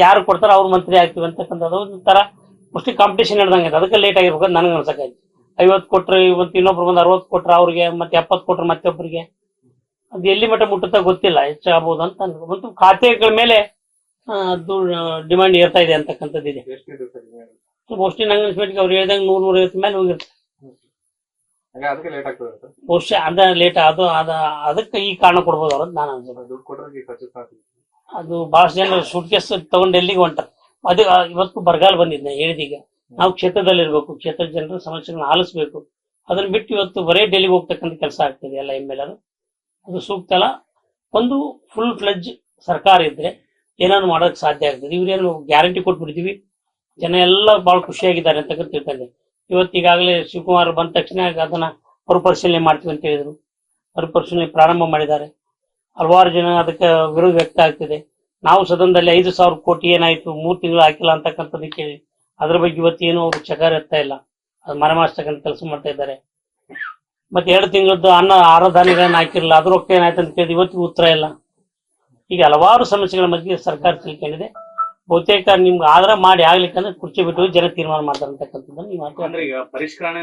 ಯಾರು ಕೊಡ್ತಾರ ಅವ್ರು ಮಂತ್ರಿ ಆಗ್ತೀವಿ ಅಂತಕ್ಕಂಥದ್ದು ಒಂಥರ ಮೋಸ್ಟ್ಲಿ ಕಾಂಪಿಟೇಷನ್ ಹಿಡ್ದಂಗೆ ಅದಕ್ಕೆ ಲೇಟ್ ಆಗಿರ್ಬೇಕು ನನಗೆ ಅನ್ಸಕ್ಕಾಯ್ತು. 50 ಕೊಟ್ರೆ ಇವತ್ತು ಇನ್ನೊಬ್ರು ಬಂದು 60 ಕೊಟ್ರೆ ಅವ್ರಿಗೆ, ಮತ್ತೆ 70 ಕೊಟ್ರೆ ಮತ್ತೊಬ್ಬರಿಗೆ, ಅದು ಎಲ್ಲಿ ಮಟ್ಟ ಮುಟ್ಟುತ್ತಾ ಗೊತ್ತಿಲ್ಲ, ಹೆಚ್ಚಾಗಬಹುದು ಅಂತ ಅನ್ಬೋದು. ಮತ್ತು ಖಾತೆಗಳ ಮೇಲೆ ಅದು ಡಿಮಾಂಡ್ ಏರ್ತಾ ಇದೆ ಅಂತಕ್ಕಂಥದ್ದು ಇದೆ. ಮೋಸ್ಟ್ಲಿ ನಂಗೆ ಅನ್ಸ್ಬಿಟ್ಟಿಗೆ ಅವ್ರು ಹೇಳ್ದಂಗೆ 100-150 ಮೇಲೆ ಹೋಗಿರ್ತಾರೆ. ಬಹುಶಃ ಅದ ಲೇಟ್ ಅದಕ್ಕೆ ಈ ಕಾರಣ ಕೊಡ್ಬೋದು ಅವ್ರದ್ದು ನಾನು ಅನ್ಸುತ್ತೆ. ಅದು ಬಹಳಷ್ಟು ಜನ ಸೂಟ್ ಕೇಸ್ ತಗೊಂಡು ಎಲ್ಲಿಗೆ ಹೊಂಟಾರ. ಅದು ಇವತ್ತು ಬರಗಾಲ ಬಂದಿದ್ದೆ ಹೇಳಿದೀಗ ನಾವು ಕ್ಷೇತ್ರದಲ್ಲಿ ಇರ್ಬೇಕು, ಕ್ಷೇತ್ರದ ಜನರ ಸಮಸ್ಯೆಗಳನ್ನ ಆಲಿಸ್ಬೇಕು. ಅದನ್ನ ಬಿಟ್ಟು ಇವತ್ತು ಬರೇ ಡೆಲ್ಲಿಗೆ ಹೋಗ್ತಕ್ಕಂಥ ಕೆಲಸ ಆಗ್ತದೆ ಎಲ್ಲ ಎಮ್ ಎಲ್ ಅದು ಸೂಕ್ತ ಅಲ್ಲ. ಒಂದು ಫುಲ್ ಫ್ಲೆಡ್ಜ್ ಸರ್ಕಾರ ಇದ್ರೆ ಏನಾದ್ರು ಮಾಡೋದಕ್ಕೆ ಸಾಧ್ಯ ಆಗ್ತದೆ. ಇವ್ರೇನು ಗ್ಯಾರಂಟಿ ಕೊಟ್ಬಿಡ್ತೀವಿ, ಜನ ಎಲ್ಲ ಬಹಳ ಖುಷಿಯಾಗಿದ್ದಾರೆ ಅಂತಕ್ಕಂಥ ತಿಳ್ಕೊಂಡೆ. ಇವತ್ತೀಗಾಗಲೇ ಶಿವಕುಮಾರ್ ಬಂದ ತಕ್ಷಣ ಅದನ್ನ ಮರುಪರಿಶೀಲನೆ ಮಾಡ್ತೀವಿ ಅಂತ ಹೇಳಿದ್ರು. ಮರುಪರಿಶೀಲನೆ ಪ್ರಾರಂಭ ಮಾಡಿದ್ದಾರೆ. ಹಲವಾರು ಜನ ಅದಕ್ಕೆ ವಿರೋಧ ವ್ಯಕ್ತ ಆಗ್ತಿದೆ. ನಾವು ಸದನದಲ್ಲಿ 5,000 ಕೋಟಿ ಏನಾಯ್ತು 3 ತಿಂಗಳು ಹಾಕಿಲ್ಲ ಅಂತಕ್ಕಂಥದ್ದು ಕೇಳಿ ಅದ್ರ ಬಗ್ಗೆ ಇವತ್ತೇನು ಅವರು ಚಕಾರ ಎತ್ತಾ ಇಲ್ಲ, ಅದು ಮರೆಮಾಚ್ತಕ್ಕಂಥ ಕೆಲಸ ಮಾಡ್ತಾ ಇದ್ದಾರೆ. ಮತ್ತೆ 2 ತಿಂಗಳದ್ದು ಆಹಾರ ಧಾನ್ಯಗಳನ್ನ ಹಾಕಿರಲ್ಲ, ಅದ್ರ ರೊಕ್ಕ ಏನಾಯ್ತು ಅಂತ ಕೇಳಿದ್ರೆ ಇವತ್ತಿಗೂ ಉತ್ತರ ಇಲ್ಲ. ಈಗ ಹಲವಾರು ಸಮಸ್ಯೆಗಳ ಮಧ್ಯೆ ಸರ್ಕಾರ ತಿಳ್ಕೊಂಡಿದೆ. ಬಹುತೇಕ ನಿಮ್ಗೆ ಆದ್ರ ಮಾಡಿ ಆಗ್ಲಿಕ್ಕಂದ್ರೆ ಕುರ್ಚಿ ಬಿಟ್ಟು ಜನ ತೀರ್ಮಾನ ಮಾಡ್ತಾರೆ ಅಂತಕ್ಕಂಥದ್ದನ್ನು ನೀವು ಪರಿಷ್ಕರಣೆ